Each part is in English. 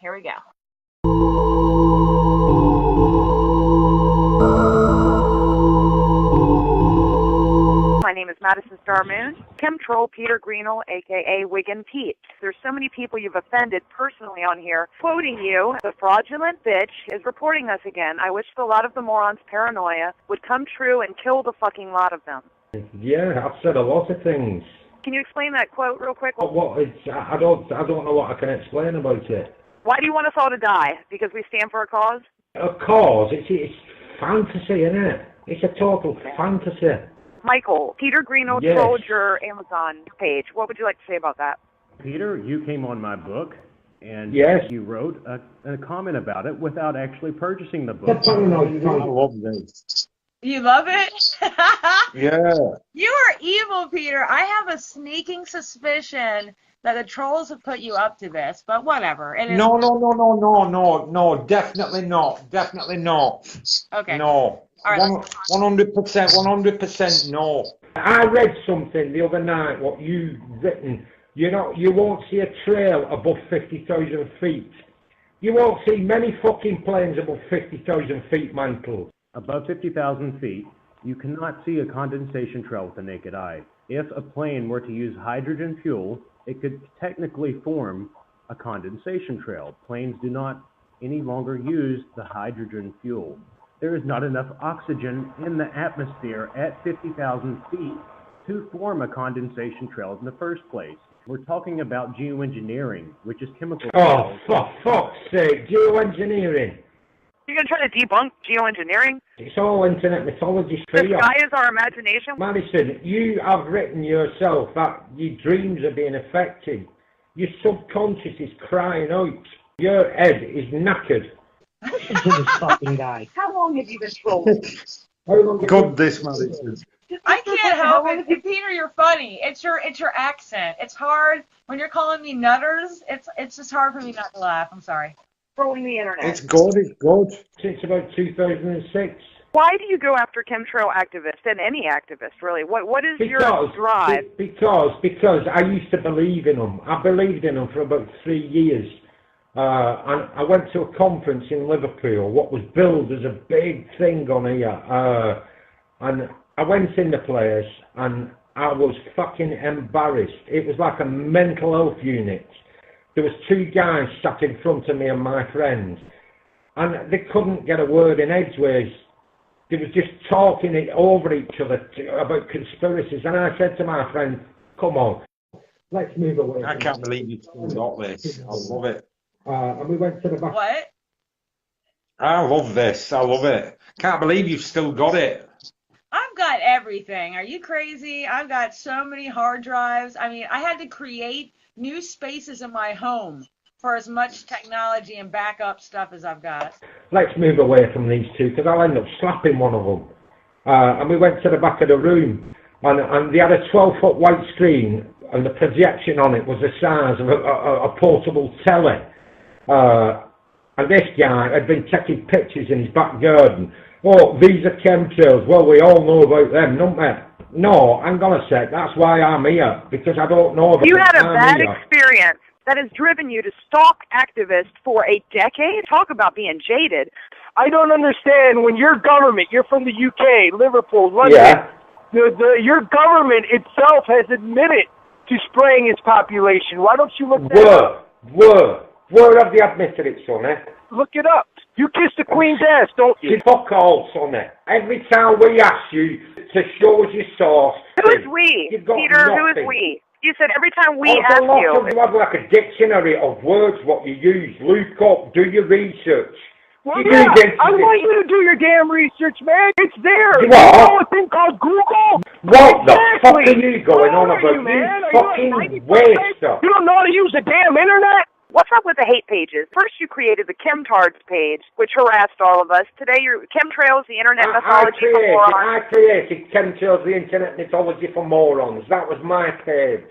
Here we go. My name is Madison Moon. Chemtroll Peter Greenell, a.k.a. Wiggin Pete. There's so many people you've offended personally on here. Quoting you, the fraudulent bitch is reporting us again. I wish a lot of the morons' paranoia would come true and kill the fucking lot of them. Yeah, I've said a lot of things. Can you explain that quote real quick? I don't know what I can explain about it. Why do you want us all to die? Because we stand for a cause? A cause? It's fantasy, isn't it? It's a total fantasy. Michael, Peter Greenell trolled your Amazon page. What would you like to say about that? Peter, you came on my book, and you wrote a comment about it without actually purchasing the book. I love this. You love it? Yeah. You are evil, Peter. I have a sneaking suspicion that the trolls have put you up to this, but whatever. No, definitely not. Definitely not. Okay. No. All right, 100% no. I read something the other night, what you've written. You won't see a trail above 50,000 feet. You won't see many fucking planes above 50,000 feet, Mantle. Above 50,000 feet, you cannot see a condensation trail with the naked eye. If a plane were to use hydrogen fuel, it could technically form a condensation trail. Planes do not any longer use the hydrogen fuel. There is not enough oxygen in the atmosphere at 50,000 feet to form a condensation trail in the first place. We're talking about geoengineering, which is chemical. Oh, for fuck's sake, geoengineering. You're going to try to debunk geoengineering? It's all internet mythology. The sky is our imagination? Madison, you have written yourself that your dreams are being affected. Your subconscious is crying out. Your head is knackered. Listen to this fucking guy. How long have you been trolling? God, this Madison. I can't help it. And Peter, you're funny. It's your accent. It's hard when you're calling me nutters. It's just hard for me not to laugh. I'm sorry. Trolling the internet. It's good. Since about 2006. Why do you go after chemtrail activists and any activist, really? What is your drive? Because I used to believe in them. I believed in them for about 3 years. And I went to a conference in Liverpool, what was billed as a big thing on here. And I went in the place and I was fucking embarrassed. It was like a mental health unit. There was 2 guys sat in front of me and my friend, and they couldn't get a word in edgeways. They was just talking it over each other about conspiracies. And I said to my friend, come on, let's move away. I can't believe you still got this. I love it. And we went to the back. What? I love this. I love it. Can't believe you've still got it. I've got everything. Are you crazy? I've got so many hard drives. I mean, I had to create new spaces in my home for as much technology and backup stuff as I've got. Let's move away from these two, because I'll end up slapping one of them. And we went to the back of the room, and they had a 12-foot white screen, and the projection on it was the size of a portable telly. And this guy had been taking pictures in his back garden. Oh, these are chemtrails. Well, we all know about them, don't we? No, hang on a sec. That's why I'm here, because I don't know about. You had a bad experience that has driven you to stalk activists for a decade? Talk about being jaded. I don't understand when your government, you're from the UK, Liverpool, London, your government itself has admitted to spraying its population. Why don't you look that up? Where have they admitted it, sonny? Look it up. You kiss the Queen's ass, don't you? Fuck all, sonny. Every time we ask you to show us your source. Who is we? Peter, who is we? You said every time we ask you. You have like a dictionary of words, what you use. Look up, do your research. Well, yeah, I want you to do your damn research, man. It's there. You know a thing called Google? What the fuck are you going on about? You fucking waster. You don't know how to use the damn internet? What's up with the hate pages? First you created the Chemtards page, which harassed all of us. Today you're Chemtrails, the internet mythology for morons. I created Chemtrails, the internet mythology for morons. That was my page.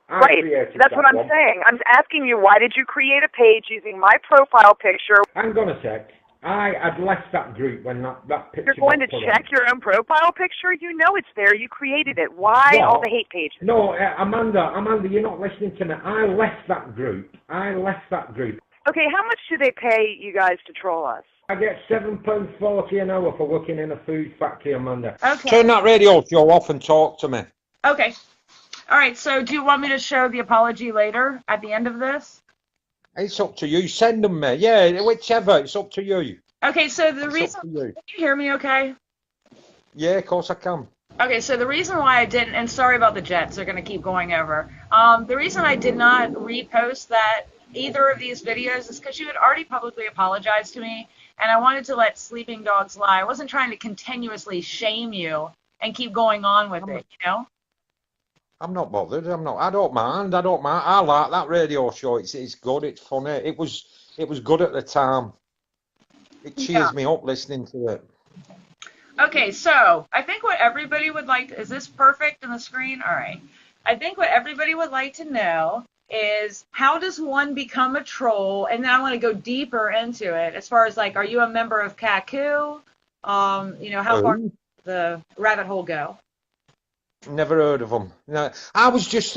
Right, that's what I'm saying. I'm asking you, why did you create a page using my profile picture? Hang on a sec. I had left that group when that picture. You're going to check your own profile picture? You know it's there. You created it. Why all the hate pages? No, Amanda, you're not listening to me. I left that group. Okay, how much do they pay you guys to troll us? I get £7.40 an hour for working in a food factory, Amanda. Okay. Turn that radio show off and talk to me. Okay. All right, so do you want me to show the apology later at the end of this? It's up to you. Send them me. Yeah, whichever. It's up to you. Okay, so the It's reason... up to you. Can you hear me okay? Yeah, of course I can. Okay, so the reason why I didn't, and sorry about the jets, they're going to keep going over. The reason I did not repost that either of these videos is because you had already publicly apologized to me, and I wanted to let sleeping dogs lie. I wasn't trying to continuously shame you and keep going on with it, you know? I'm not bothered. I don't mind. I like that radio show. It's good. It's funny. It was good at the time. It cheers me up listening to it. Okay, so I think what everybody would like, is this perfect in the screen? All right. I think what everybody would like to know is how does one become a troll? And then I want to go deeper into it as far as like, are you a member of CACU? You know, how far does the rabbit hole go? Never heard of them. No, I was just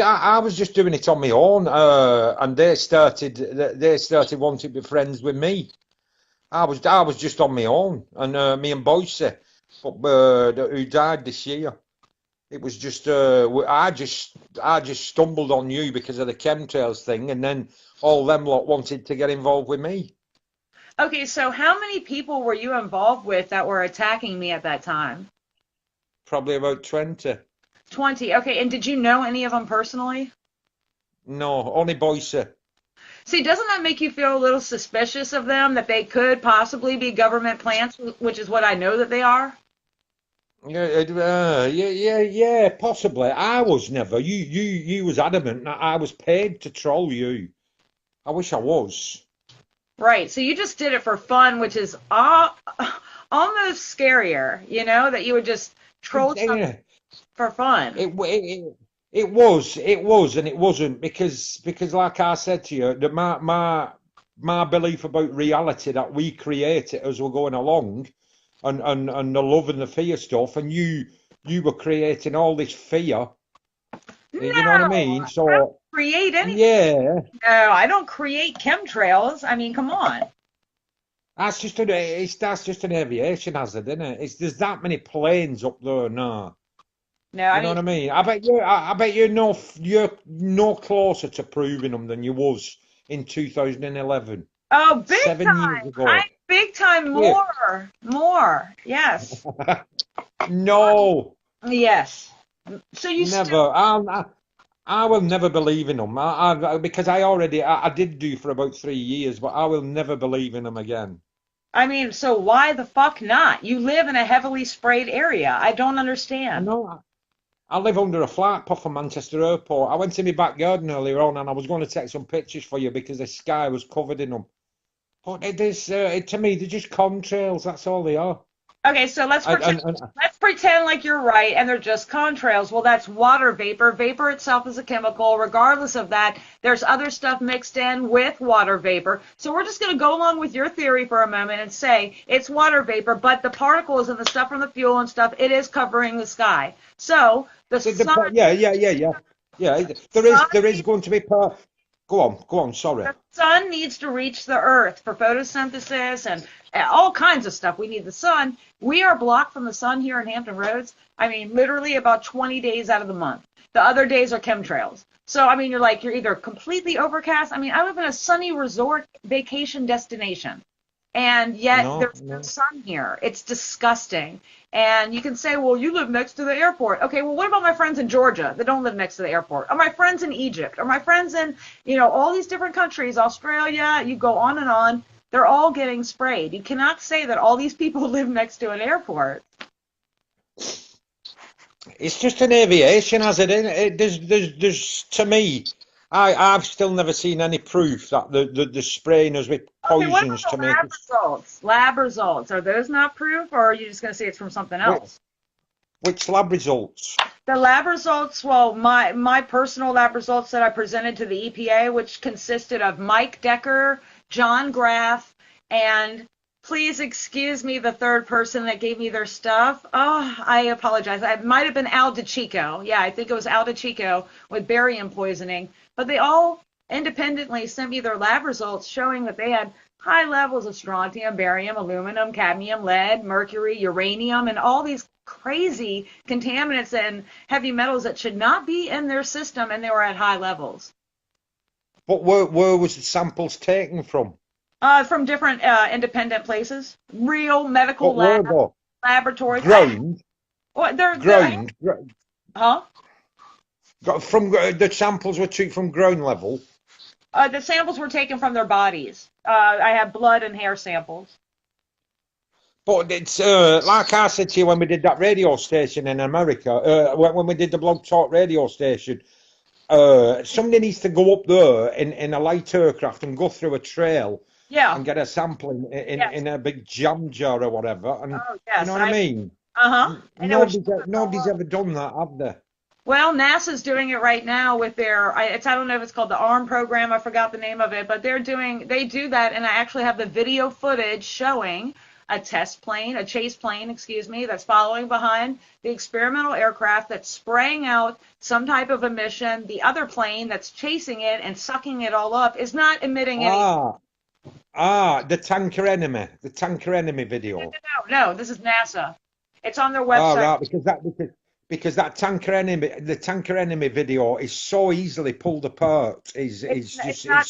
doing it on my own, and they started wanting to be friends with me. I was just on my own, and me and Boyce, who died this year. It was just I just stumbled on you because of the chemtrails thing, and then all them lot wanted to get involved with me. Okay, so how many people were you involved with that were attacking me at that time? Probably about 20. 20. Okay, and did you know any of them personally? No, only Boyce. See, doesn't that make you feel a little suspicious of them, that they could possibly be government plants, which is what I know that they are? Yeah, possibly. I was never. You was adamant that I was paid to troll you. I wish I was. Right. So you just did it for fun, which is almost scarier, you know, that you would just troll something for fun. It was, and it wasn't because like I said to you, that my belief about reality that we create it as we're going along. And the love and the fear stuff, and you were creating all this fear. No, you know what I mean? So I don't create anything. Yeah. No, I don't create chemtrails. I mean, come on. That's just an aviation hazard, isn't it? There's that many planes up there now. No, you know what I mean? I bet you're no closer to proving them than you was in 2011. Oh, big 7 time! years ago. Big time more. Yes. No. Yes. So you never. I will never believe in them. Because I did do for about 3 years, but I will never believe in them again. I mean, so why the fuck not? You live in a heavily sprayed area. I don't understand. No, I live under a flat path from Manchester Airport. I went to my back garden earlier on, and I was going to take some pictures for you because the sky was covered in them. But to me, they're just contrails. That's all they are. Okay, so let's pretend like you're right, and they're just contrails. Well, that's water vapor. Vapor itself is a chemical. Regardless of that, there's other stuff mixed in with water vapor. So we're just going to go along with your theory for a moment and say it's water vapor, but the particles and the stuff from the fuel and stuff, it is covering the sky. So the sun... Yeah. There is going to be part... Go on, sorry. The sun needs to reach the earth for photosynthesis and all kinds of stuff. We need the sun. We are blocked from the sun here in Hampton Roads. I mean, literally about 20 days out of the month. The other days are chemtrails. So, I mean, you're either completely overcast. I mean, I live in a sunny resort vacation destination. And yet there's no sun here. It's disgusting. And you can say, well, you live next to the airport. Okay, well, what about my friends in Georgia that don't live next to the airport? Or my friends in Egypt? Or my friends in, all these different countries, Australia, you go on and on. They're all getting sprayed. You cannot say that all these people live next to an airport. It's just an aviation hazard, isn't it? There's to me, I've still never seen any proof that the spraying us with poisons to make it. Lab results, are those not proof, or are you just going to say it's from something else? Which lab results? The lab results, well, my personal lab results that I presented to the EPA, which consisted of Mike Decker, John Graff, and please excuse me, the third person that gave me their stuff. Oh, I apologize. It might have been Al DiCicco. Yeah, I think it was Al DiCicco with barium poisoning. But they all independently sent me their lab results showing that they had high levels of strontium, barium, aluminum, cadmium, lead, mercury, uranium, and all these crazy contaminants and heavy metals that should not be in their system, and they were at high levels. But where was the samples taken from? From different independent places, real medical laboratories. Ground? What, ground? Huh? From the samples were taken from ground level? The samples were taken from their bodies. I have blood and hair samples. But it's like I said to you when we did that radio station in America, when we did the Blog Talk radio station, somebody needs to go up there in a light aircraft and go through a trail and get a sample in a big jam jar or whatever. And you know what I mean? Nobody's ever done that, have they? Well, NASA's doing it right now with their, I don't know if it's called the ARM program, I forgot the name of it, but they do that, and I actually have the video footage showing a chase plane, that's following behind the experimental aircraft that's spraying out some type of emission. The other plane that's chasing it and sucking it all up is not emitting any. The tanker enemy video. No, this is NASA. It's on their website. Right, because that tanker enemy video is so easily pulled apart. It's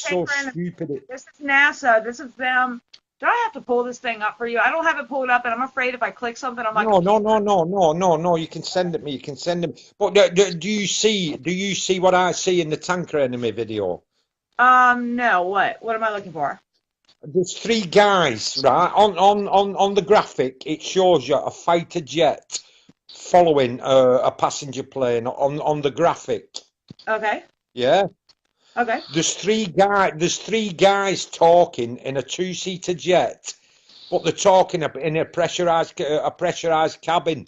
so stupid. This is NASA. This is them. Do I have to pull this thing up for you? I don't have it pulled up, and I'm afraid if I click something, I'm like, no. You can send it me. But do you see what I see in the tanker enemy video? No. What am I looking for? There's three guys, right? On the graphic, it shows you a fighter jet following a passenger plane on the graphic. Okay. Yeah. Okay. There's three guys talking in a two-seater jet, but they're talking in a pressurized cabin.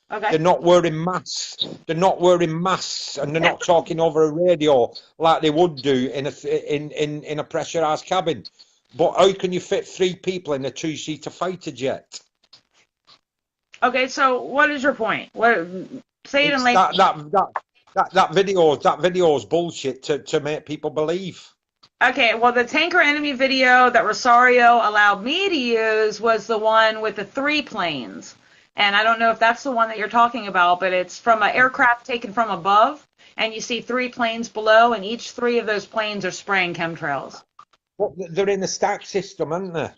Okay. They're not wearing masks. And they're not talking over a radio like they would do in a pressurized cabin. But how can you fit three people in a two-seater fighter jet? Okay, so what is your point? Say it in like that video's bullshit to make people believe. Okay, well, the tanker enemy video that Rosario allowed me to use was the one with the 3 planes. And I don't know if that's the one that you're talking about, but it's from an aircraft taken from above, and you see 3 planes below, and each 3 of those planes are spraying chemtrails. Well, they're in a stack system, aren't they?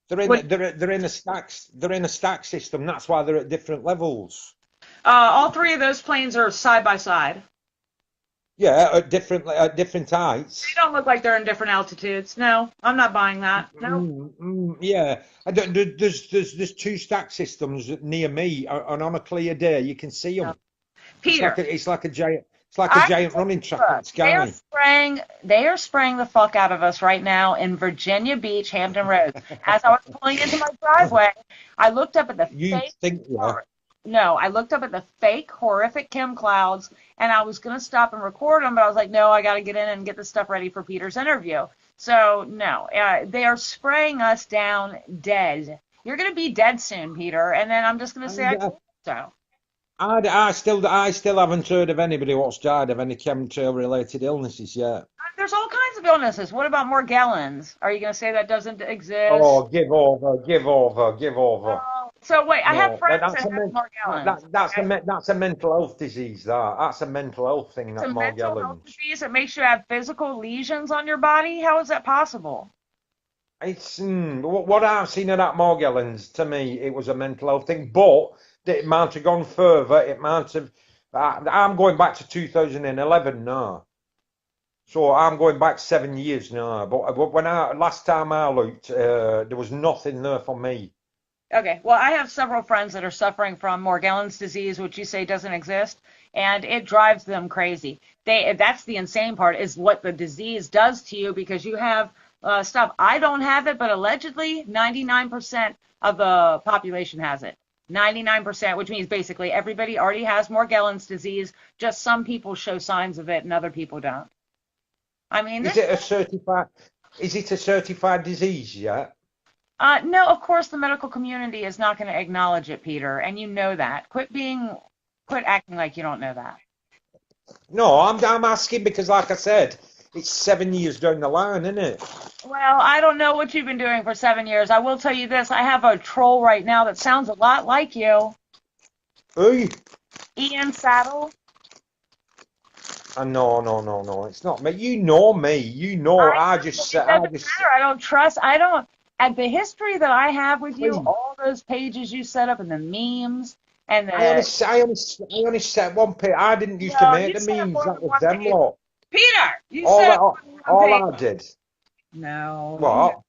They're in a stack system. That's why they're at different levels. All 3 of those planes are side by side. Yeah, at different heights. They don't look like they're in different altitudes. No, I'm not buying that. No. Yeah, there's 2 stack systems near me, and on a clear day you can see them. Peter, it's like a giant running track in the sky. They are spraying the fuck out of us right now in Virginia Beach, Hampton Roads. As I was pulling into my driveway, I looked up at the I looked up at the fake, horrific chem clouds, and I was going to stop and record them, but I was like, no, I got to get in and get this stuff ready for Peter's interview. So, no, they are spraying us down dead. You're going to be dead soon, Peter, and then I'm just going to say I told you so. I still haven't heard of anybody what's died of any chemtrail-related illnesses yet. There's all kinds of illnesses. What about Morgellons? Are you going to say that doesn't exist? Oh, give over. So wait, I have friends that have Morgellons. That's a mental health disease. That's a mental health thing. That Morgellons. Mental health disease that makes you have physical lesions on your body. How is that possible? It's what I've seen of that Morgellons. To me, it was a mental health thing, but it might have gone further. It might have. I'm going back to 2011 now. So I'm going back 7 years now. But when last time I looked, there was nothing there for me. Okay, well, I have several friends that are suffering from Morgellons disease, which you say doesn't exist, and it drives them crazy. That's the insane part, is what the disease does to you, because you have stuff. I don't have it, but allegedly 99% of the population has it. 99%, which means basically everybody already has Morgellons disease, just some people show signs of it and other people don't. I mean, is it a certified disease yet? No, of course the medical community is not going to acknowledge it, Peter, and you know that. Quit acting like you don't know that. No, I'm asking because, like I said, it's 7 years down the line, isn't it? Well, I don't know what you've been doing for 7 years. I will tell you this. I have a troll right now that sounds a lot like you. Who? Ian Saddle. No, it's not me. You know me. You know, It doesn't matter. I don't trust. I don't. At the history that I have with you, all those pages you set up and the memes and the. I only set one page. I didn't used to make the memes. That was them lot. Peter, you set up all I did. No. What?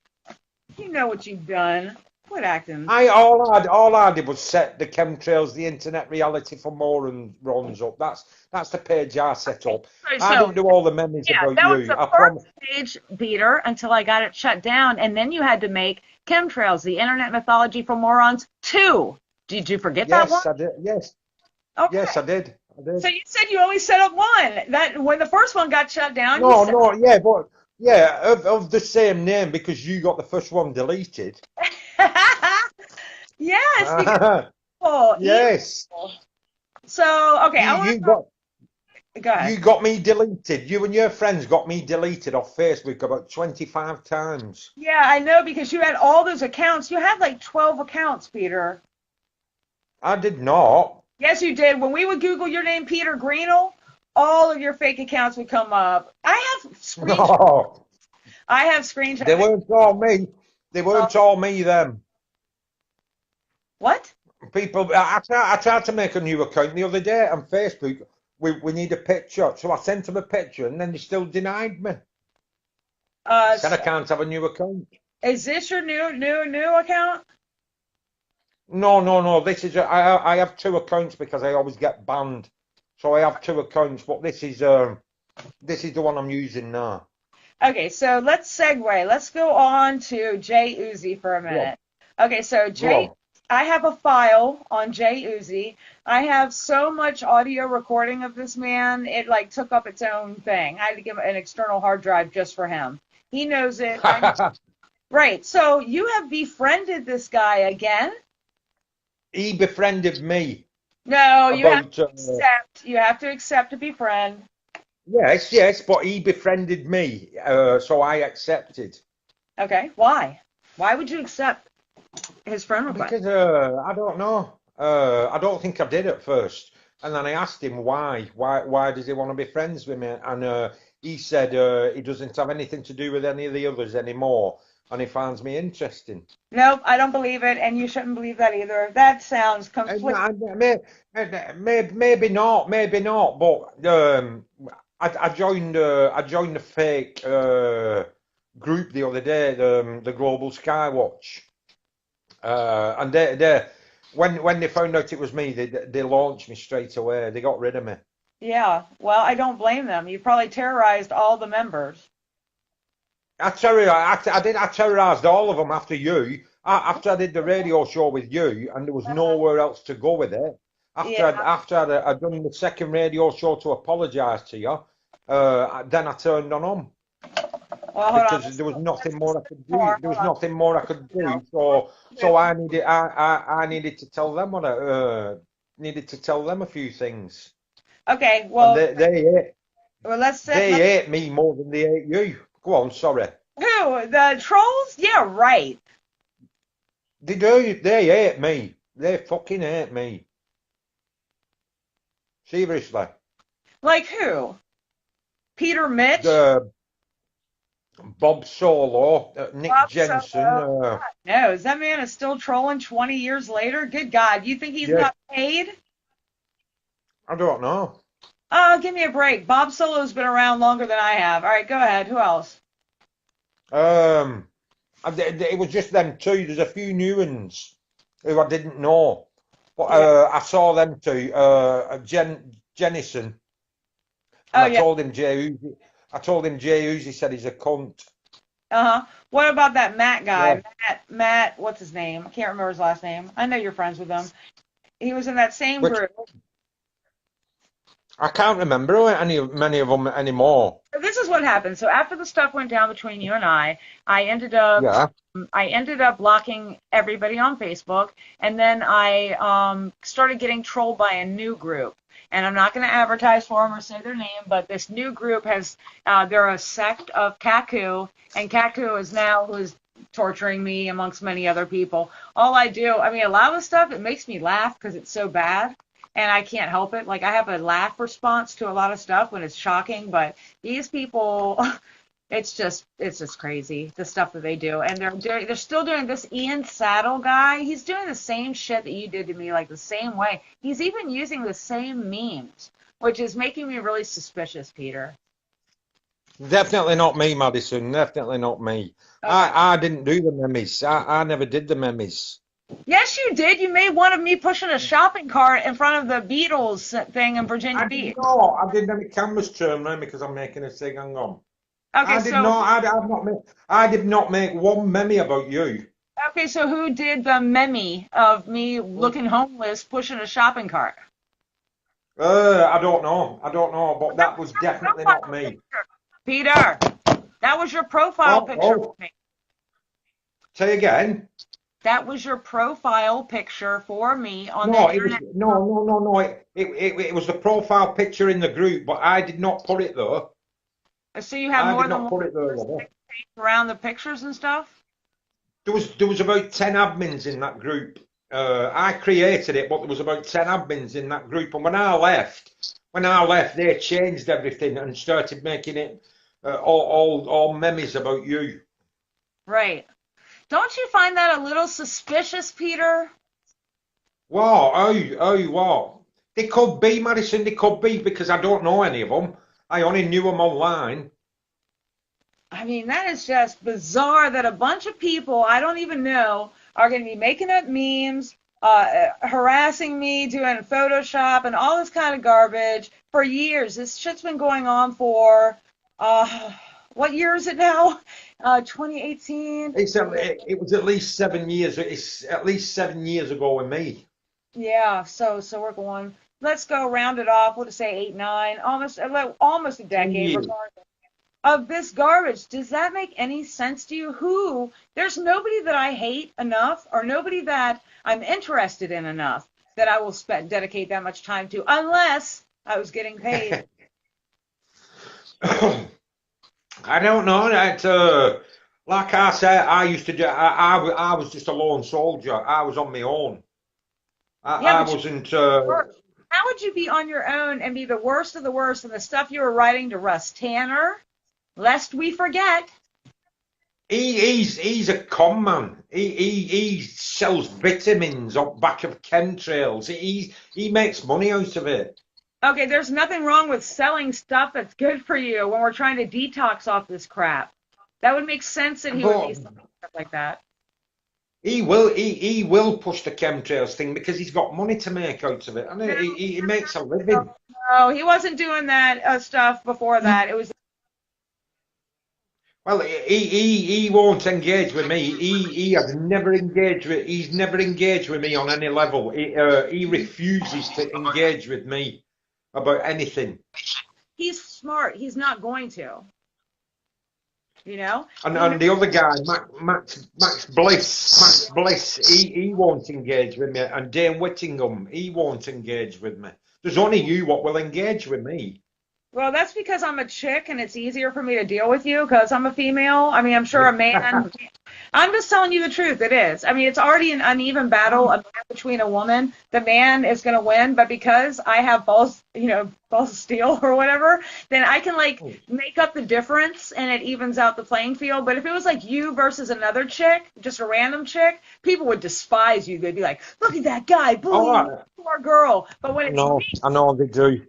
You know what you've done. Quit acting. All I did was set the chemtrails, the internet reality for more and runs up. That's the page I set up. I didn't do all the memories about that you. Was the first page, Peter, until I got it shut down, and then you had to make chemtrails, the internet mythology for morons 2. Did you forget that one? Yes, I did. Yes. Okay. Yes, I did. So you said you only set up one. That when the first one got shut down. Of the same name because you got the first one deleted. Yes. Yes. So okay, Go ahead. You got me deleted. You and your friends got me deleted off Facebook about 25 times. Yeah, I know because you had all those accounts. You had like 12 accounts, Peter. I did not. Yes, you did. When we would Google your name, Peter Greenell, all of your fake accounts would come up. I have screenshots. No. I have screenshots. They weren't all me. They weren't all me, them. What? People, I tried to make a new account the other day on Facebook. We need a picture. So I sent them a picture and then they still denied me. Said I can't have a new account. Is this your new account? No. This is I have 2 accounts because I always get banned. So I have 2 accounts, but this is the one I'm using now. Okay, so let's segue. Let's go on to Jay Uzi for a minute. Yeah. Okay, so Jay, I have a file on Jay Uzi. I have so much audio recording of this man, it like took up its own thing. I had to give an external hard drive just for him. He knows it. Right. So you have befriended this guy again? He befriended me. No, you have to accept. You have to accept to befriend. Yes, but he befriended me, so I accepted. Okay, why? Why would you accept his friend request? Because I don't know. I don't think I did at first, and then I asked him why. Why does he want to be friends with me? And he said he doesn't have anything to do with any of the others anymore, and he finds me interesting. Nope, I don't believe it, and you shouldn't believe that either. That sounds completely. Maybe not, but I joined the fake group the other day, the Global Skywatch, and they when they found out it was me, they launched me straight away. They got rid of me. Yeah, well, I don't blame them. You probably terrorized all the members. I terrorized all of them after you. After I did the radio show with you, and there was nowhere else to go with it. After I'd done the second radio show to apologise to you, then I turned on them. Well, because there was nothing more I could do. There was nothing more I could do. So I needed to tell them needed to tell them a few things. Okay, well, and they ate. Well, they ate me more than they ate you. Go on, sorry. Who? The trolls? Yeah, right. They do. They ate me. They fucking ate me. Seriously. Like who? Peter Mitch? Bob Solo, Nick Jensen. No, is that man is still trolling 20 years later? Good God, you think he's not paid? I don't know. Oh, give me a break. Bob Solo's been around longer than I have. All right, go ahead. Who else? It was just them 2. There's a few new ones who I didn't know, but I saw them 2. Jennison. I told him Jay Uzi. Jay Uzi said he's a cunt. What about that Matt guy? Yeah. Matt, what's his name? I can't remember his last name. I know you're friends with him. He was in that same group. I can't remember many of them anymore. This is what happened. So after the stuff went down between you and I Yeah. ended up blocking everybody on Facebook, and then I started getting trolled by a new group. And I'm not going to advertise for them or say their name, but this new group has, they're a sect of Kaku, and Kaku is now who's torturing me amongst many other people. All I do, I mean, a lot of the stuff, it makes me laugh because it's so bad, and I can't help it. Like, I have a laugh response to a lot of stuff when it's shocking, but these people, it's just crazy, the stuff that they do. And they're still doing this. Ian Saddle guy, he's doing the same shit that you did to me, like the same way. He's even using the same memes, which is making me really suspicious, Peter. Definitely not me, Madison. Definitely not me. Okay. I didn't do the memes. I never did the memes. Yes, you did. You made one of me pushing a shopping cart in front of the Beatles thing in Virginia Beach. No, I didn't have a cameras turned around because I'm making a thing. Hang on. Okay, I did not make one meme about you. Okay, so who did the meme of me looking homeless pushing a shopping cart? I don't know, but that was definitely not me. Peter, that was your profile picture for me. Say again. That was your profile picture for me on the internet. No. It was the profile picture in the group, but I did not put it there. So you have more than one around the pictures and stuff? There was about 10 admins in that group. I created it, but there was about 10 admins in that group. And when I left, they changed everything and started making it all memes about you. Right. Don't you find that a little suspicious, Peter? What? What? They could be, Madison, they could be, because I don't know any of them. I only knew them online. I mean, that is just bizarre that a bunch of people I don't even know are going to be making up memes, harassing me, doing Photoshop and all this kind of garbage for years. This shit's been going on for, what year is it now? 2018? It was at least 7 years. It's at least 7 years ago with me. Yeah, so we're going, let's go round it off. We'll just say 8, 9, almost a decade, regardless of this garbage. Does that make any sense to you? There's nobody that I hate enough, or nobody that I'm interested in enough that I will dedicate that much time to, unless I was getting paid. I don't know. Like I said, I used to do. I was just a lone soldier. I was on my own. I wasn't. How would you be on your own and be the worst of the worst in the stuff you were writing to Russ Tanner? Lest we forget. He's a con man. He sells vitamins up back of chemtrails. He makes money out of it. Okay, there's nothing wrong with selling stuff that's good for you when we're trying to detox off this crap. That would make sense that he would be selling stuff like that. He will push the chemtrails thing because he's got money to make out of it, and he makes a living. No, he wasn't doing that stuff before that. It was. Well, he won't engage with me. He's never engaged with me on any level. He refuses to engage with me about anything. He's smart. He's not going to. You know? And the other guy, Max Bliss, he won't engage with me. And Dane Whittingham, he won't engage with me. There's only you what will engage with me. Well, that's because I'm a chick and it's easier for me to deal with you because I'm a female. I mean, I'm sure a man. I'm just telling you the truth. It is. I mean, it's already an uneven battle between a woman. The man is going to win, but because I have balls of steel or whatever, then I can make up the difference and it evens out the playing field. But if it was like you versus another chick, just a random chick, people would despise you. They'd be like, "Look at that guy bullying poor girl." But when it's me, I know they do.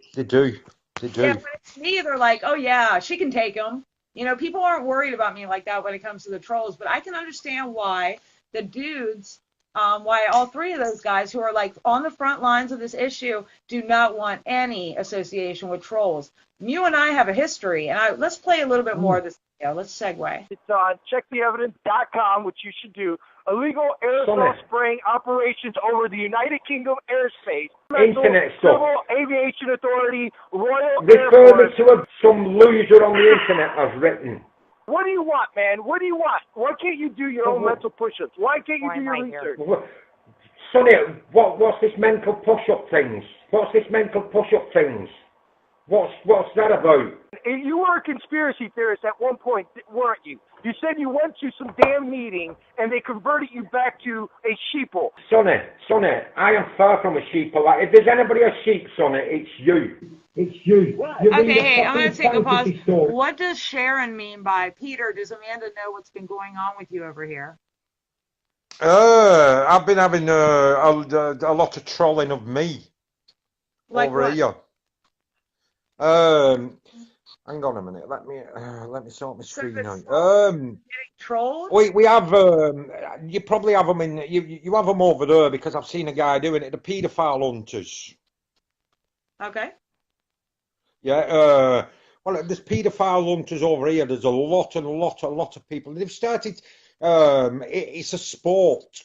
Yeah, when it's me, they're like, "Oh yeah, she can take him." You know, people aren't worried about me like that when it comes to the trolls, but I can understand why the dudes, why all three of those guys who are like on the front lines of this issue do not want any association with trolls. You and I have a history, and let's play a little bit more of this Yeah, let's segue. It's on checktheevidence.com, which you should do. Illegal aerosol spraying operations over the United Kingdom airspace. Internet stuff. Civil Aviation Authority, Royal Air Refer Force. me to some loser on the internet has written. What do you want, man? What do you want? Why can't you do your own mental push-ups? Why can't you do your research? Sonny, what's this mental push-up things? What's this mental push-up things? What's that about? You were a conspiracy theorist at one point, weren't you? You said you went to some damn meeting and they converted you back to a sheeple. Sonny, I am far from a sheeple. If there's anybody a sheep, Sonny, it's you. It's you. Okay, hey, I'm going to take a pause. What does Sharon mean by, Peter, does Amanda know what's been going on with you over here? I've been having a lot of trolling of me over what? here. Hang on a minute. Let me sort my screen out. Getting trolled? We have you probably have them in you have them over there because I've seen a guy doing it. The paedophile hunters. Okay. Yeah. Well, there's paedophile hunters over here. There's a lot of people. They've started. It's a sport.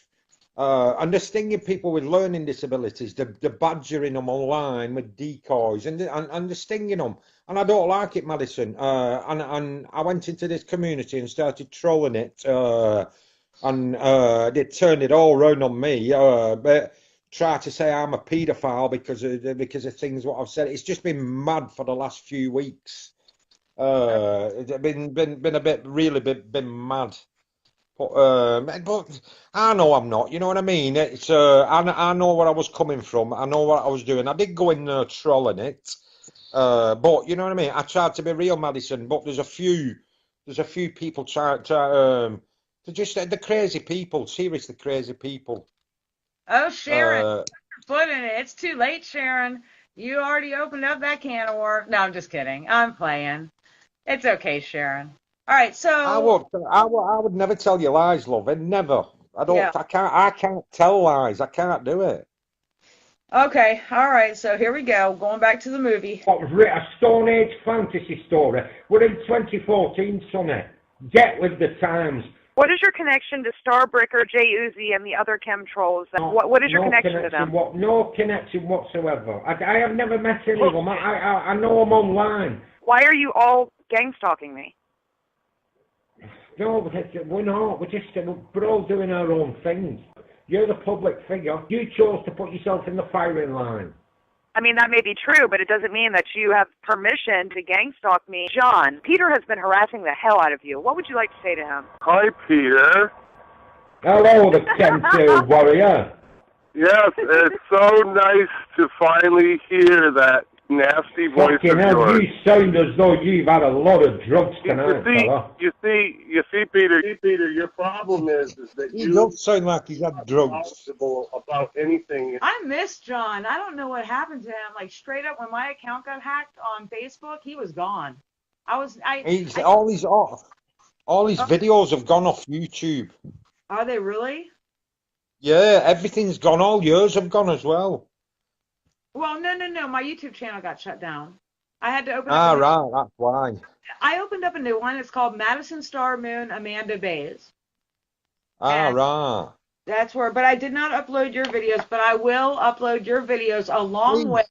And they're stinging people with learning disabilities. They're badgering them online with decoys, and they're stinging them. And I don't like it, Madison. And I went into this community and started trolling it, and they turned it all around on me. But try to say I'm a paedophile because of things what I've said. It's just been mad for the last few weeks. It's been a bit mad. But I know I'm not. You know what I mean? It's I know where I was coming from. I know what I was doing. I did go in there trolling it, but you know what I mean. I tried to be real, Madison. But there's a few people they're just the crazy people. Seriously, crazy people. Oh, Sharon, put your foot in it. It's too late, Sharon. You already opened up that can of worms. No, I'm just kidding. I'm playing. It's okay, Sharon. All right, so I would never tell you lies, love. I'd never. I can't tell lies. I can't do it. Okay, all right. So here we go. Going back to the movie. A Stone Age fantasy story. We're in 2014, Sonny. Get with the times. What is your connection to Starbricker, Jay Uzi, and the other chemtrolls? What is your connection to them? No connection whatsoever. I have never met any of them. I know them online. Why are you all gang stalking me? No, we're not. We're all doing our own things. You're the public figure. You chose to put yourself in the firing line. I mean, that may be true, but it doesn't mean that you have permission to gang stalk me. John, Peter has been harassing the hell out of you. What would you like to say to him? Hi, Peter. Hello, the chemtrail warrior. Yes, it's so nice to finally hear that nasty voice of yours. You sound as though you've had a lot of drugs tonight, fella. You see, Peter, your problem is that you don't sound like he's had drugs. About anything. I miss John. I don't know what happened to him. Like, straight up, when my account got hacked on Facebook, he was gone. All his videos have gone off YouTube. Are they really? Yeah, everything's gone. All yours have gone as well. Well, no. My YouTube channel got shut down. I had to open up. Right, that's why. I opened up a new one. It's called Madison Star Moon Amanda Bays. Right. That's where, but I did not upload your videos, but I will upload your videos along with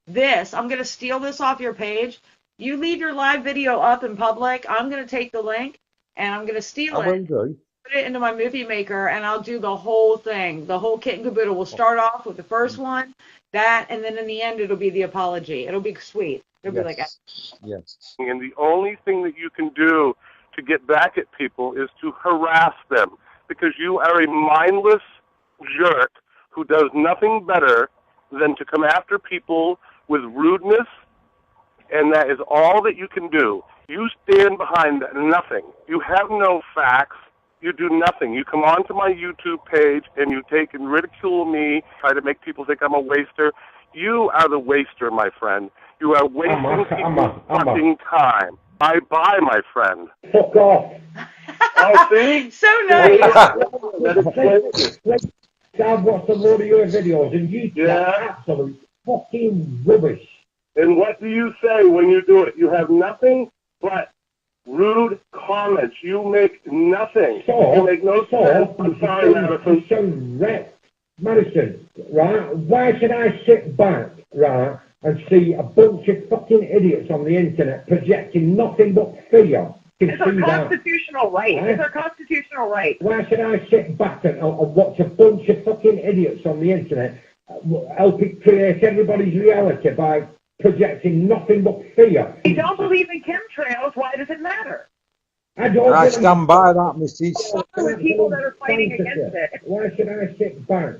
this. I'm going to steal this off your page. You leave your live video up in public. I'm going to take the link and I'm going to steal it. Put it into my movie maker, and I'll do the whole thing. The whole kit and caboodle. We'll start off with the first one, and then in the end, it'll be the apology. It'll be sweet. It'll be like, yes. And the only thing that you can do to get back at people is to harass them, because you are a mindless jerk who does nothing better than to come after people with rudeness, and that is all that you can do. You stand behind nothing. You have no facts. You do nothing. You come onto my YouTube page and you take and ridicule me, try to make people think I'm a waster. You are the waster, my friend. You are wasting people's fucking time. Bye-bye, my friend. Fuck off. Oh, see? So nice. I've watched a load of your videos and you absolute fucking rubbish. And what do you say when you do it? You have nothing but rude comments. You make nothing. So, you make no sense. I'm sorry, Madison. Madison, right? Why should I sit back, right, and see a bunch of fucking idiots on the internet projecting nothing but fear? It's our constitutional right. It's our constitutional right. Why should I sit back and watch a bunch of fucking idiots on the internet helping create everybody's reality by projecting nothing but fear? If you don't believe in chemtrails, why does it matter? I stand by that, Mrs. There are people that are fighting against it. Why should I sit back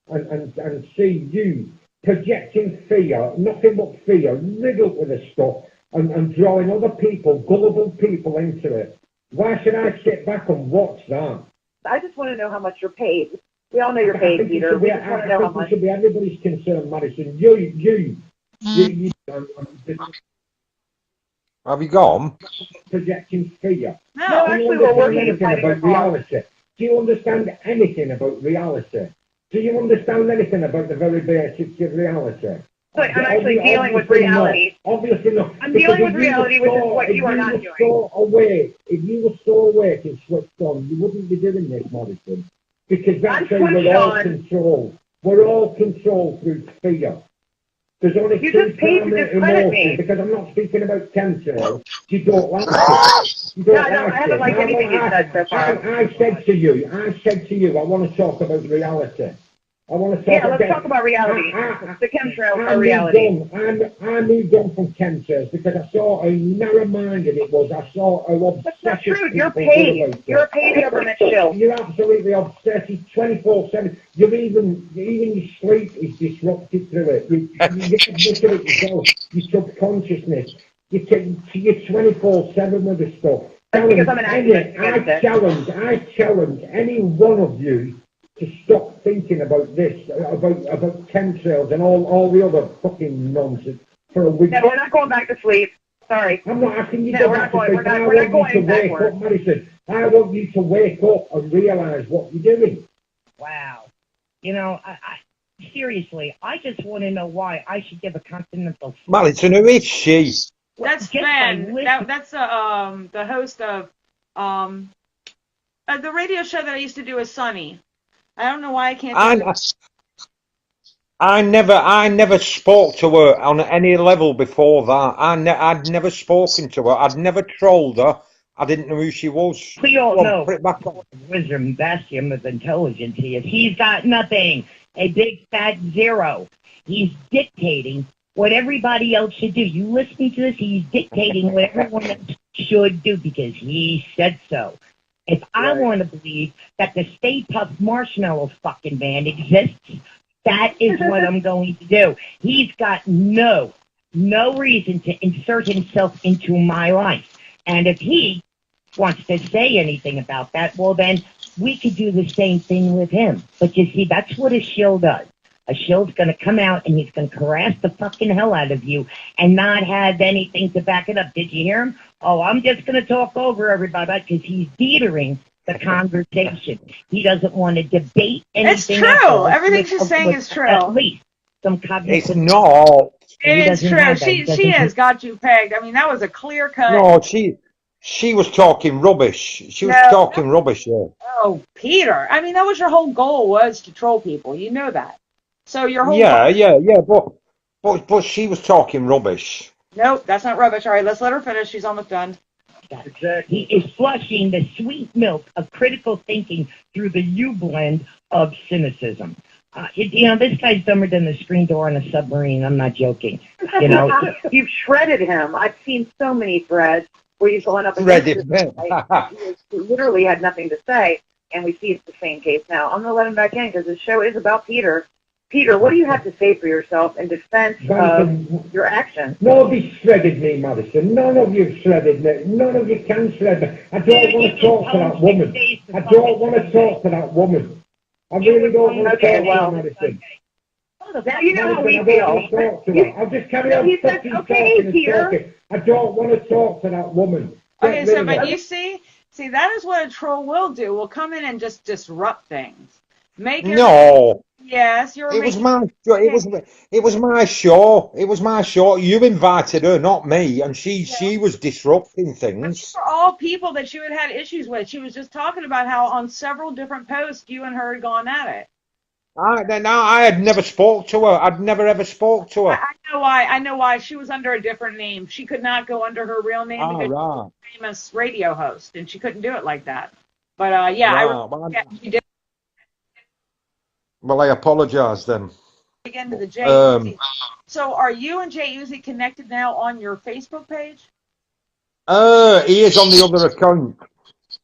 and see you projecting fear, nothing but fear, riddled with this stuff, and drawing other people, gullible people into it? Why should I sit back and watch that? I just want to know how much you're paid. We all know you're paid, Peter. We just want to know how much. It should be everybody's concern, Madison. You Have you gone? Projecting fear. No, actually, we're working and fighting about reality. Do you understand anything about reality? Do you understand anything about the very basics of reality? But I'm actually dealing with reality. Obviously not. I'm dealing with reality, which is what you are not doing. If you were so awake and switched on, you wouldn't be doing this, Madison. Because that's how we're all controlled. We're all controlled through fear. There's only two primary emotions, because I'm not speaking about chemtrails. You don't like it. You don't I haven't liked anything you said so far. I said to you, I want to talk about reality. I want to talk let's talk about reality. The chemtrails are reality. I moved on from chemtrails because I saw how narrow-minded it was. I saw how obsessed. That's not true. You're paid. You're a paid government shill. You're absolutely obsessed. 24/7. Even your sleep is disrupted through it. You get to it yourself. Your subconsciousness. You're 24/7 with this stuff. That's because I'm an activist against it. I challenge any one of you to stop thinking about this, about chemtrails and all the other fucking nonsense for a week. No, we're not going back to sleep. Sorry. I'm not asking you to go back to sleep. We're not going backwards. Madison, I want you to wake up and realise what you're doing. Wow. You know, I seriously, I just want to know why I should give a continental... Madison, who is she? That's Ben. That's the host of the radio show that I used to do with Sonny. I don't know why I can't. I never spoke to her on any level before that. I'd never spoken to her. I'd never trolled her. I didn't know who she was. We all know wisdom, bastion of intelligence he is. He's got nothing. A big fat zero. He's dictating what everybody else should do. You listening to this? He's dictating what everyone else should do because he said so. If I want to believe that the Stay Puft Marshmallow fucking man exists, that is what I'm going to do. He's got no reason to insert himself into my life. And if he wants to say anything about that, well, then we could do the same thing with him. But you see, that's what a shill does. A shill's going to come out and he's going to harass the fucking hell out of you and not have anything to back it up. Did you hear him? Oh, I'm just going to talk over everybody because he's teetering the conversation. He doesn't want to debate anything. It's true. Everything she's saying is true. At least some cognitive. It's not. It is true. She has got you pegged. I mean, that was a clear cut. No, she was talking rubbish. She was talking rubbish, yeah. Oh, Peter. I mean, that was your whole goal, was to troll people. You know that. So your whole but she was talking rubbish. Nope, that's not rubbish. All right, let's let her finish. She's almost done. Exactly. He is flushing the sweet milk of critical thinking through the U-blend of cynicism. This guy's dumber than the screen door on a submarine. I'm not joking. You know, you've shredded him. I've seen so many threads where he's going up and he literally had nothing to say, and we see it's the same case now. I'm going to let him back in because the show is about Peter. Peter, what do you have to say for yourself in defense of your actions? Nobody shredded me, Madison. None of you shredded me. None of you can shred me. I don't want to talk to that woman. I don't want to talk to that woman. I really don't want to talk to Madison. Now you know how we feel. I'll just carry on fucking talking and talking. I don't want to talk to that woman. Okay, so but you see, that is what a troll will do. Will come in and just disrupt things. Yes, you were It was making. my it was my show. It was my show. You invited her, not me, and she was disrupting But these things. were all people that you had had issues with. She was just talking about how on several different posts you and her had gone at it. I had never spoke to her. I'd never ever spoke to her. I know why. I know why. She was under a different name. She could not go under her real name Ah, because she was right, a famous radio host, and she couldn't do it like that. But yeah, I right. yeah, you did Well, I apologise then. dig into the Jay Um, Uzi. So are you and Jay Uzi connected now on your Facebook page? he is on the other account.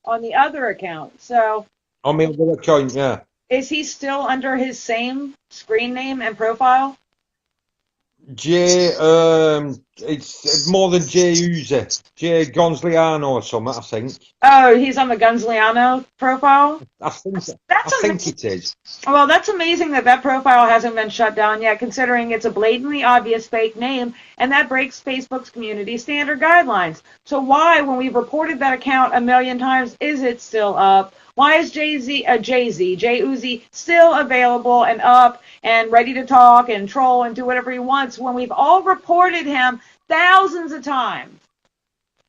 On the other account. So On the other account, yeah. is he still under his same screen name and profile? J, it's more than J Uzi. J Gonzliano or something, I think. Oh, he's on the Gunzliano profile? I think That's it is. Well, that's amazing that that profile hasn't been shut down yet, considering it's a blatantly obvious fake name, and that breaks Facebook's community standard guidelines. So why, when we've reported that account a million times, is it still up? Why is Jay Uzi still available and up and ready to talk and troll and do whatever he wants when we've all reported him thousands of times?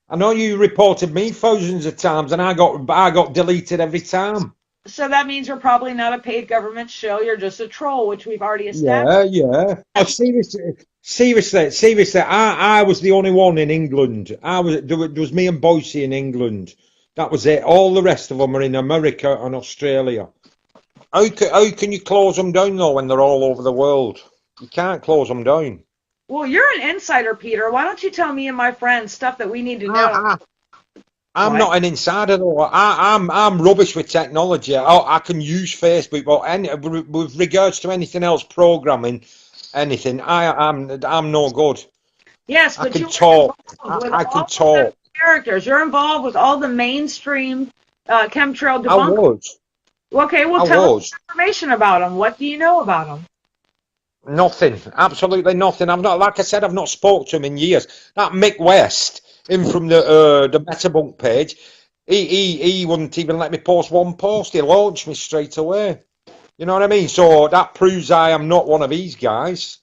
I know you reported me thousands of times, and I got deleted every time. So that means you're probably not a paid government show. You're just a troll, which we've already established. Yeah. Oh, seriously. I was the only one in England. There was me and Boise in England. That was it. All the rest of them are in America and Australia. How can you close them down though when they're all over the world? You can't close them down. Well, you're an insider, Peter. Why don't you tell me and my friends stuff that we need to know? I'm not an insider though. I'm rubbish with technology. I can use Facebook, but with regards to anything else, programming, anything, I'm no good. Yes, I but can you talk. I can talk. Characters. You're involved with all the mainstream chemtrail debunkers. I was. Okay, well, tell us information about them. What do you know about them? Nothing. Absolutely nothing. Like I said, I've not spoke to him in years. That Mick West, in from the Metabunk page, he wouldn't even let me post one post. He launched me straight away. You know what I mean? So that proves I am not one of these guys.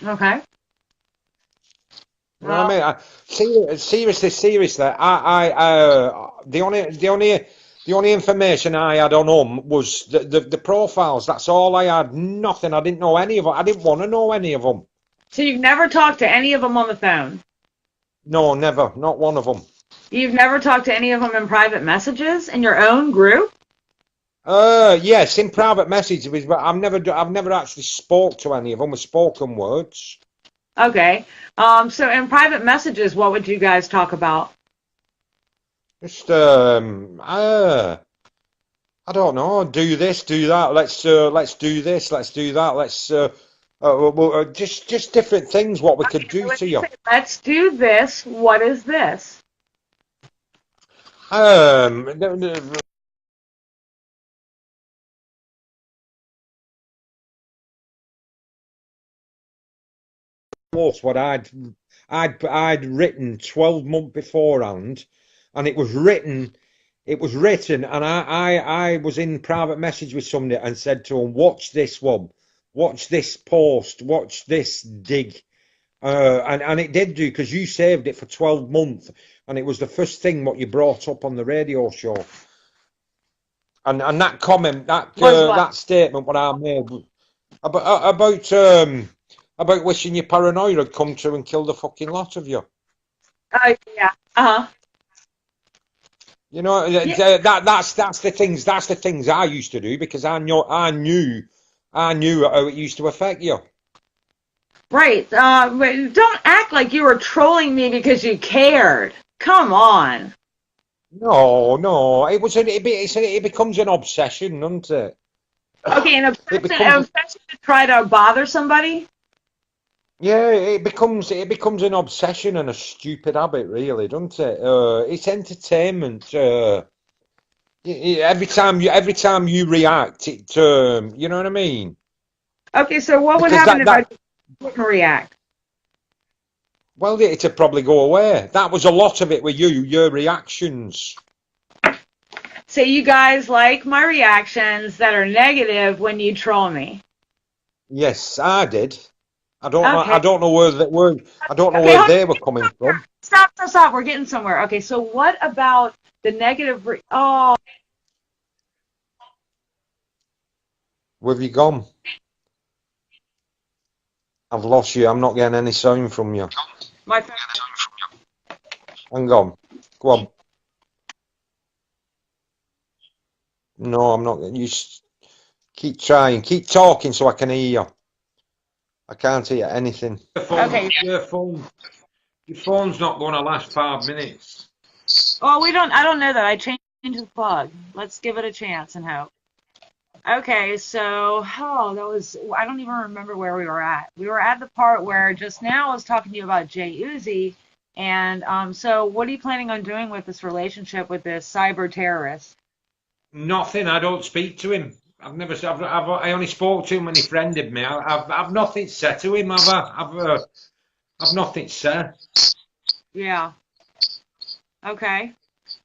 Okay. You know what I mean? Seriously, the only information I had on them was the profiles. That's all I had. Nothing. I didn't know any of them. I didn't want to know any of them. So you've never talked to any of them on the phone? No, never. Not one of them. You've never talked to any of them in private messages in your own group? Yes, in private messages, but I've never actually spoke to any of them with spoken words. Okay. So in private messages, what would you guys talk about? Just I don't know. Do this, do that. Let's do this. Let's do that. Just different things. What we could do to you. Let's do this. What is this? What I'd written 12 months beforehand, and it was written, and I was in private message with somebody and said to him, watch this one, watch this post, watch this dig, and it did do, because you saved it for 12 months, and it was the first thing what you brought up on the radio show, and that comment, that statement what I made about wishing your paranoia had come true and killed the fucking lot of you. Yeah. Uh-huh. You know, that's the things I used to do, because I knew how it used to affect you. Right. But don't act like you were trolling me because you cared. Come on. No. It becomes an obsession, doesn't it? Okay, an obsession to try to bother somebody? Yeah, it becomes an obsession and a stupid habit, really, doesn't it? It's entertainment. Every time you react, you know what I mean? Okay, so what would happen if I didn't react? Well, it'd probably go away. That was a lot of it with your reactions. So you guys like my reactions that are negative when you troll me. Yes, I did. I don't know. Okay. I don't know where I don't know Okay, where they were coming from. Stop. We're getting somewhere. Okay, so what about the negative? Oh, Where have you gone? I've lost you. I'm not getting any sound from you. my phone. Hang on. Go on. No, I'm not. Keep trying. Keep talking so I can hear you. I can't hear anything. Okay. Your phone's not going to last 5 minutes. Well, I don't know that. I changed the plug. Let's give it a chance and hope. Okay, so, I don't even remember where we were at. We were at the part where just now I was talking to you about Jay Uzi. And so what are you planning on doing with this relationship with this cyber terrorist? Nothing. I don't speak to him. I only spoke to him when he friended me. I've nothing said to him. I've nothing said. Yeah. Okay.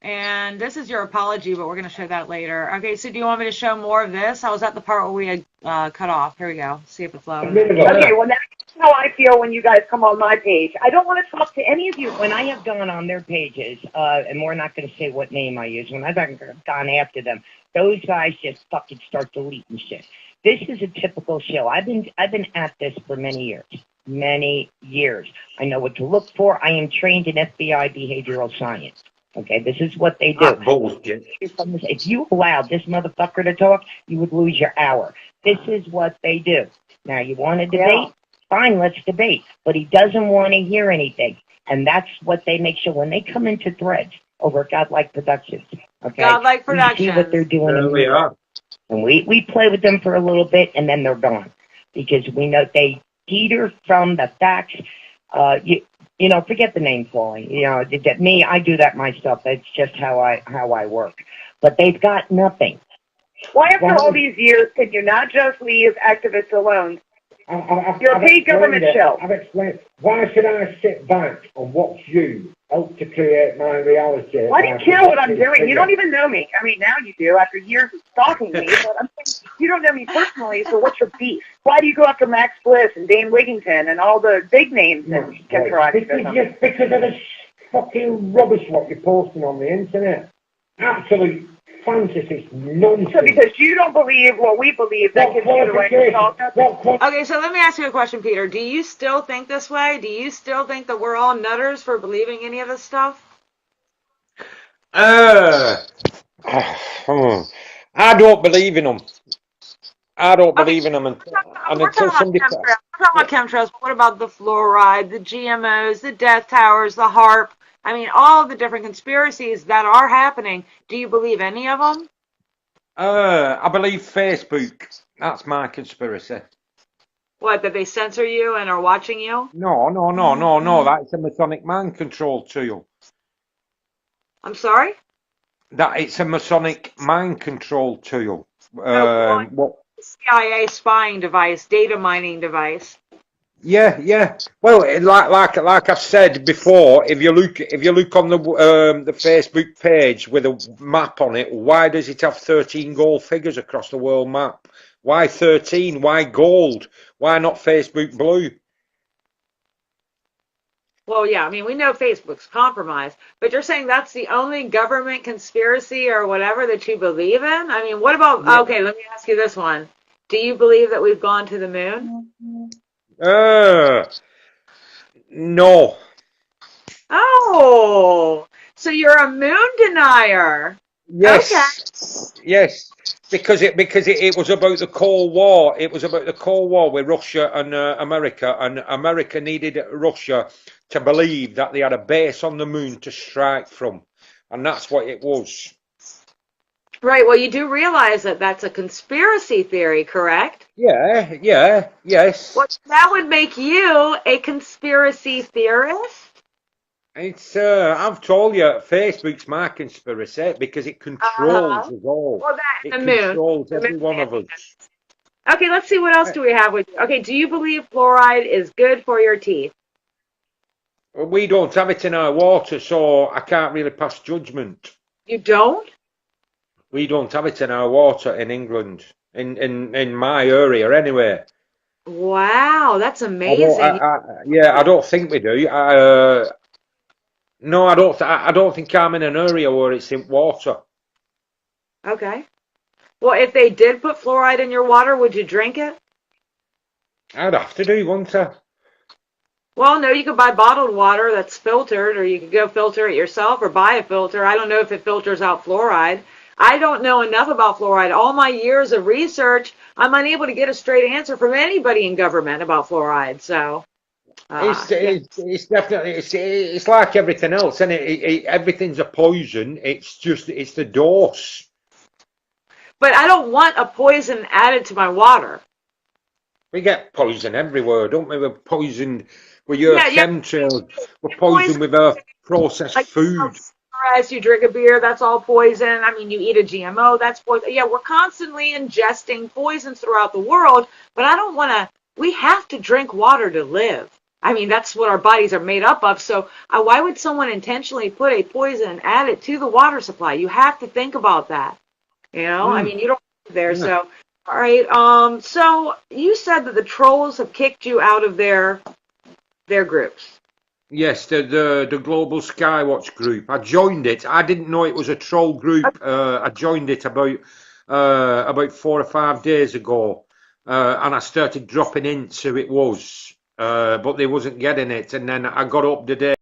And this is your apology, but we're going to show that later. Okay, so do you want me to show more of this? I was at the part where we had cut off. Here we go. See if it's loading. Okay, well, that's how I feel when you guys come on my page. I don't want to talk to any of you. When I have gone on their pages, and we're not going to say what name I use, when I've gone after them, those guys just fucking start deleting shit. This is a typical show. I've been at this for many years. Many years. I know what to look for. I am trained in FBI behavioral science. Okay, this is what they do. Bullshit. If you allowed this motherfucker to talk, you would lose your hour. This is what they do. Now, you want to debate? Yeah. Fine, let's debate. But he doesn't want to hear anything. And that's what they make sure when they come into threads over Godlike Productions. Okay? Godlike Productions. We see what they're doing. There we are. And we play with them for a little bit, and then they're gone. Because we know they teeter from the facts. You know, forget the name calling. You know, me, I do that myself. That's just how I work. But they've got nothing. Why, after all these years, can you not just leave activists alone? You're a paid government show. I've explained. Why should I sit back and watch you help to create my reality? Why do you care what I'm doing? You don't even know me. I mean, now you do after years of stalking me, but I'm saying you don't know me personally, so what's your beef? Why do you go after Max Bliss and Dane Wigington and all the big names in chemical activism? Just because of this fucking rubbish what you're posting on the internet. Absolute fantasy nonsense. So because you don't believe what we believe, that gives you the right to talk us? Okay, so let me ask you a question, Peter. Do you still think this way? Do you still think that we're all nutters for believing any of this stuff? I don't believe in them. I don't believe in them until somebody... We're talking about chemtrails, but what about the fluoride, the GMOs, the death towers, the HARP? I mean, all of the different conspiracies that are happening. Do you believe any of them? I believe Facebook. That's my conspiracy. What, that they censor you and are watching you? No. That's a Masonic mind control tool. I'm sorry? That it's a Masonic mind control tool. CIA spying device, data mining device. Yeah. Well, like I've said before, if you look on the Facebook page with a map on it, why does it have 13 gold figures across the world map? Why 13? Why gold? Why not Facebook blue? Well, yeah, I mean, we know Facebook's compromised, but you're saying that's the only government conspiracy or whatever that you believe in? I mean, what about, okay, let me ask you this one. Do you believe that we've gone to the moon? No. Oh, so you're a moon denier. Yes. Okay. Yes. Because it was about the Cold War. It was about the Cold War with Russia and America, and America needed Russia to believe that they had a base on the moon to strike from, and that's what it was. Right. Well, you do realize that that's a conspiracy theory, correct? Yeah. Yes. Well, that would make you a conspiracy theorist. It's I've told you, Facebook's my conspiracy because it controls us all. Well, it controls every one of us. Okay, let's see what else do we have with you. Okay, do you believe fluoride is good for your teeth? Well, we don't have it in our water, so I can't really pass judgment. You don't? We don't have it in our water in England, in my area anyway. Wow, that's I don't, amazing. yeah, I don't think we do. No, I don't think I'm in an area where it's in water. Okay. Well, if they did put fluoride in your water, would you drink it? I'd have to do, wouldn't I? Well, no, you could buy bottled water that's filtered, or you could go filter it yourself or buy a filter. I don't know if it filters out fluoride. I don't know enough about fluoride. All my years of research, I'm unable to get a straight answer from anybody in government about fluoride. So, It's definitely it's like everything else, and everything's a poison. It's the dose. but I don't want a poison added to my water. We get poison everywhere, don't we? We're poisoned with your chemtrails. We're poisoned with our processed food. As you drink a beer, that's all poison. I mean, you eat a GMO, that's poison. Yeah, we're constantly ingesting poisons throughout the world, but I don't want to. We have to drink water to live. I mean, that's what our bodies are made up of. So why would someone intentionally put a poison and add it to the water supply? You have to think about that. You know, I mean, you don't live there. Yeah. So, all right. So you said that the trolls have kicked you out of their groups. Yes, the Global Skywatch group. I joined it. I didn't know it was a troll group. I joined it about 4 or 5 days ago, and I started dropping hints who it was, but they wasn't getting it. And then I got up today.